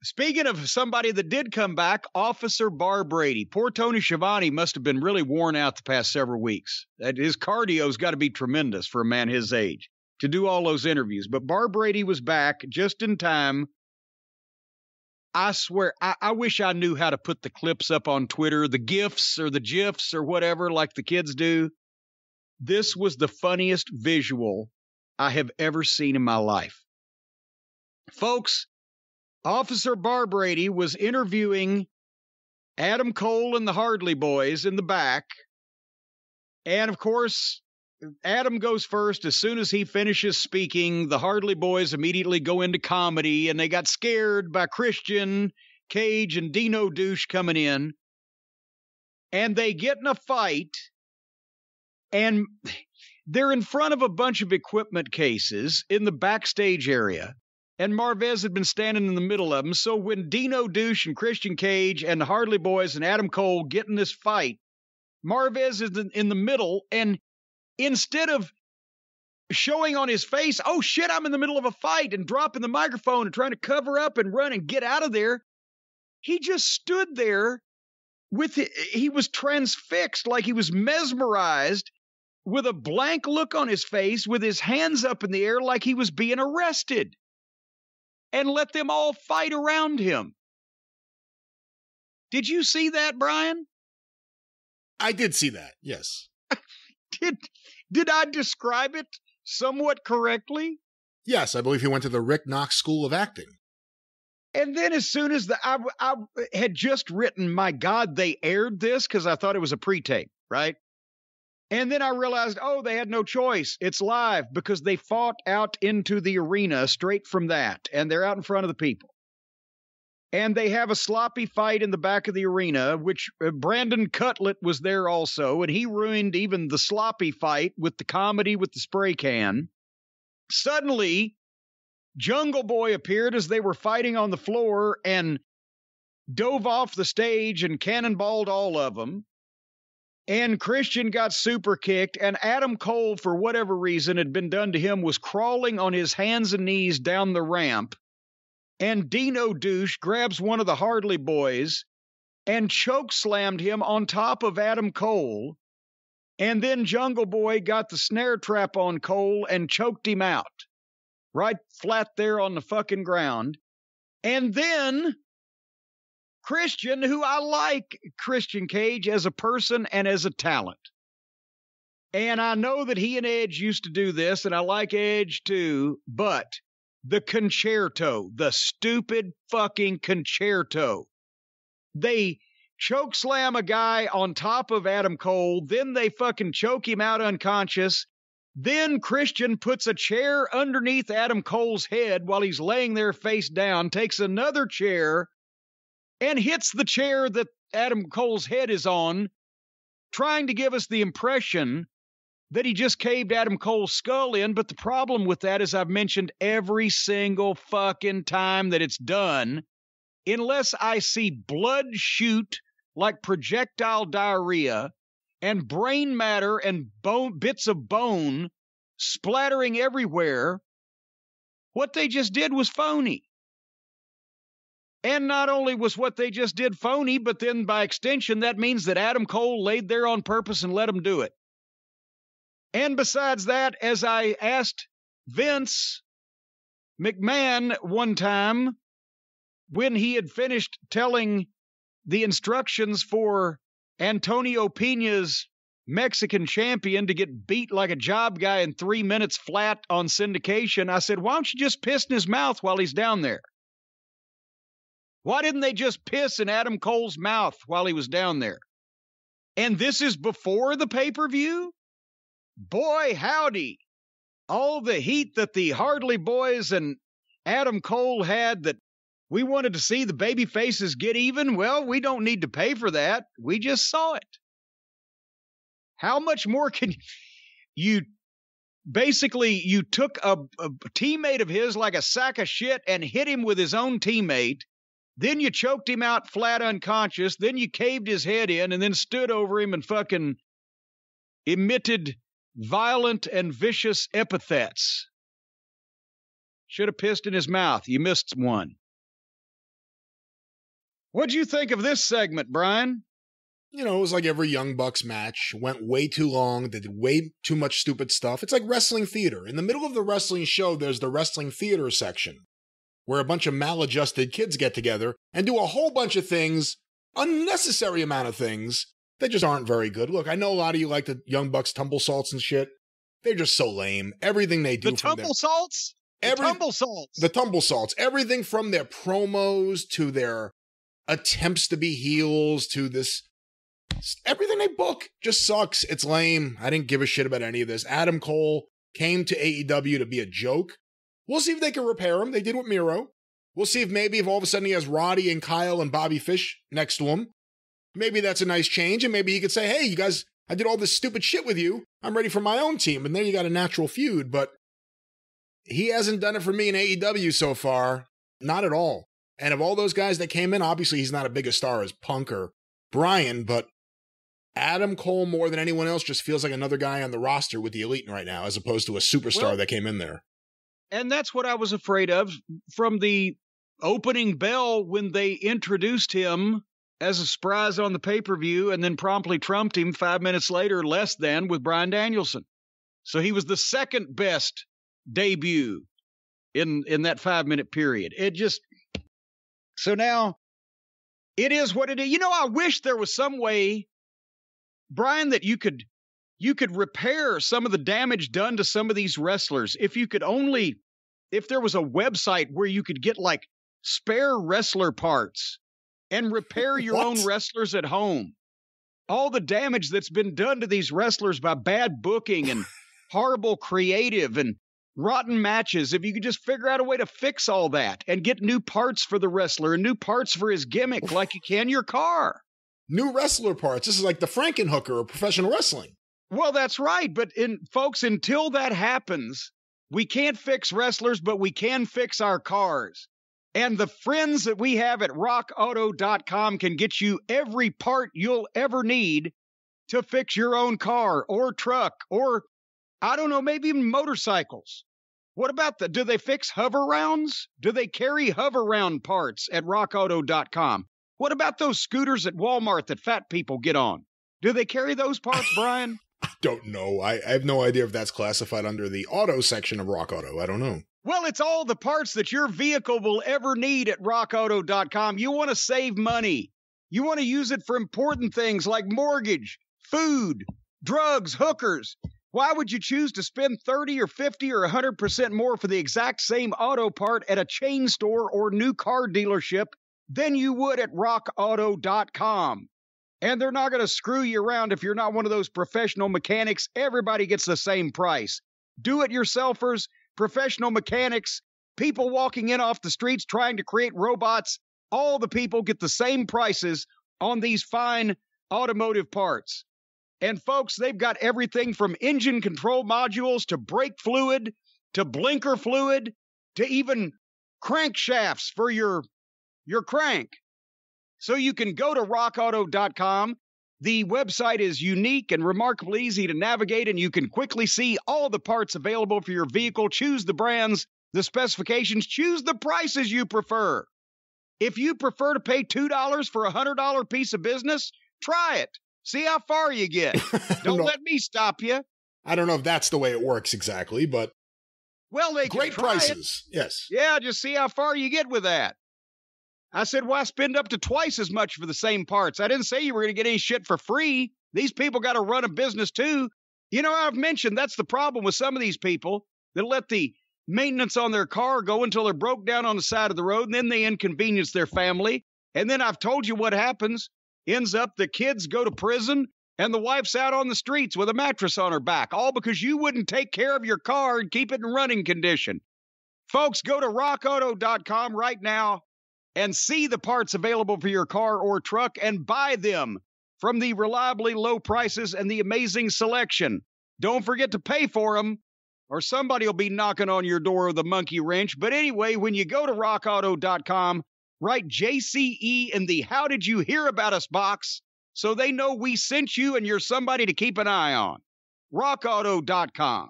Speaking of somebody that did come back, Officer Bar Brady. Poor Tony Schiavone must have been really worn out the past several weeks. His cardio's got to be tremendous for a man his age to do all those interviews. But Bar Brady was back just in time. I swear, I wish I knew how to put the clips up on Twitter, the GIFs or the GIFs or whatever, like the kids do. This was the funniest visual I have ever seen in my life. Folks, Officer Bar Brady was interviewing Adam Cole and the Hardley Boys in the back. And, of course, Adam goes first. As soon as he finishes speaking, the Hardley Boys immediately go into comedy, and they got scared by Christian Cage and Dino Douche coming in. And they get in a fight, and they're in front of a bunch of equipment cases in the backstage area. And Marvez had been standing in the middle of them. So when Dino Douche and Christian Cage and the Hardley Boys and Adam Cole get in this fight, Marvez is in the middle, and instead of showing on his face, oh shit, I'm in the middle of a fight, and dropping the microphone and trying to cover up and run and get out of there, he just stood there he was transfixed, like he was mesmerized, with a blank look on his face, with his hands up in the air like he was being arrested, and let them all fight around him. Did you see that, Brian? I did see that, yes. Did I describe it somewhat correctly? Yes, I believe he went to the Rick Knox School of Acting. And then as soon as I had just written, my God, they aired this, because I thought it was a pre-tape, right? And then I realized, oh, they had no choice. It's live, because they fought out into the arena straight from that. And they're out in front of the people. And they have a sloppy fight in the back of the arena, which Brandon Cutlet was there also. And he ruined even the sloppy fight with the comedy with the spray can. Suddenly, Jungle Boy appeared as they were fighting on the floor and dove off the stage and cannonballed all of them. And Christian got super kicked, and Adam Cole, for whatever reason had been done to him, was crawling on his hands and knees down the ramp. And Dino Douche grabs one of the Hardley Boys and chokeslammed him on top of Adam Cole. And then Jungle Boy got the snare trap on Cole and choked him out. Right flat there on the fucking ground. And then Christian, who I like Christian Cage as a person and as a talent. And I know that he and Edge used to do this, and I like Edge too, but the concerto, the stupid fucking concerto. They chokeslam a guy on top of Adam Cole, then they fucking choke him out unconscious. Then Christian puts a chair underneath Adam Cole's head while he's laying there face down, takes another chair and hits the chair that Adam Cole's head is on, trying to give us the impression that he just caved Adam Cole's skull in. But the problem with that, as I've mentioned every single fucking time that it's done, unless I see blood shoot like projectile diarrhea and brain matter and bits of bone splattering everywhere, what they just did was phony. And not only was what they just did phony, but then by extension, that means that Adam Cole laid there on purpose and let him do it. And besides that, as I asked Vince McMahon one time, when he had finished telling the instructions for Antonio Peña's Mexican champion to get beat like a job guy in 3 minutes flat on syndication, I said, why don't you just piss in his mouth while he's down there? Why didn't they just piss in Adam Cole's mouth while he was down there? And this is before the pay-per-view? Boy, howdy. All the heat that the Hardley Boys and Adam Cole had, that we wanted to see the baby faces get even. Well, we don't need to pay for that. We just saw it. How much more can you basically, you took a teammate of his like a sack of shit and hit him with his own teammate. Then you choked him out flat unconscious. Then you caved his head in and then stood over him and fucking emitted violent and vicious epithets. Should have pissed in his mouth. You missed one. What'd you think of this segment, Brian? You know, it was like every Young Bucks match. Went way too long. They did way too much stupid stuff. It's like wrestling theater. In the middle of the wrestling show, there's the wrestling theater section, where a bunch of maladjusted kids get together and do a whole bunch of things, unnecessary amount of things, that just aren't very good. Look, I know a lot of you like the Young Bucks tumble salts and shit. They're just so lame. Everything they do The tumble salts? The tumble salts. The tumble salts. Everything from their promos to their attempts to be heels to this... Everything they book just sucks. It's lame. I didn't give a shit about any of this. Adam Cole came to AEW to be a joke. We'll see if they can repair him. They did with Miro. We'll see if all of a sudden he has Roddy and Kyle and Bobby Fish next to him. Maybe that's a nice change, and maybe he could say, hey, you guys, I did all this stupid shit with you. I'm ready for my own team. And then you got a natural feud, but he hasn't done it for me in AEW so far. Not at all. And of all those guys that came in, obviously he's not as big a star as Punk or Bryan, but Adam Cole, more than anyone else, just feels like another guy on the roster with the Elite right now, as opposed to a superstar that came in there. And that's what I was afraid of from the opening bell when they introduced him as a surprise on the pay-per-view and then promptly trumped him 5 minutes later, less than, with Bryan Danielson. So he was the second best debut in that 5-minute period. So now it is what it is. You know, I wish there was some way, Brian, that you could repair some of the damage done to some of these wrestlers. If there was a website where you could get like spare wrestler parts and repair your own wrestlers at home. All the damage that's been done to these wrestlers by bad booking and horrible creative and rotten matches. If you could just figure out a way to fix all that and get new parts for the wrestler and new parts for his gimmick, like you can your car. New wrestler parts. This is like the Frankenhooker of professional wrestling. Well, that's right. But folks, until that happens, we can't fix wrestlers, but we can fix our cars. And the friends that we have at rockauto.com can get you every part you'll ever need to fix your own car or truck or, I don't know, maybe even motorcycles. What about do they fix hover rounds? Do they carry hover round parts at rockauto.com? What about those scooters at Walmart that fat people get on? Do they carry those parts, Brian? I don't know. I have no idea if that's classified under the auto section of Rock Auto. I don't know. Well, it's all the parts that your vehicle will ever need at rockauto.com. You want to save money. You want to use it for important things like mortgage, food, drugs, hookers. Why would you choose to spend 30 or 50 or 100% more for the exact same auto part at a chain store or new car dealership than you would at rockauto.com? And they're not going to screw you around if you're not one of those professional mechanics. Everybody gets the same price. Do-it-yourselfers, professional mechanics, people walking in off the streets trying to create robots, all the people get the same prices on these fine automotive parts. And folks, they've got everything from engine control modules to brake fluid to blinker fluid to even crankshafts for your crank. So you can go to rockauto.com. The website is unique and remarkably easy to navigate, and you can quickly see all the parts available for your vehicle. Choose the brands, the specifications, choose the prices you prefer. If you prefer to pay $2 for a $100 piece of business, try it. See how far you get. Don't let me stop you. I don't know if that's the way it works exactly, but well, they great prices. Yes. Yeah, just see how far you get with that. I said, why spend up to twice as much for the same parts? I didn't say you were going to get any shit for free. These people got to run a business too. You know, I've mentioned that's the problem with some of these people that let the maintenance on their car go until they're broke down on the side of the road, and then they inconvenience their family. And then I've told you what happens. Ends up the kids go to prison and the wife's out on the streets with a mattress on her back, all because you wouldn't take care of your car and keep it in running condition. Folks, go to rockauto.com right now and see the parts available for your car or truck and buy them from the reliably low prices and the amazing selection. Don't forget to pay for them, or somebody will be knocking on your door with a monkey wrench. But anyway, when you go to rockauto.com, write JCE in the How Did You Hear About Us box so they know we sent you and you're somebody to keep an eye on. rockauto.com.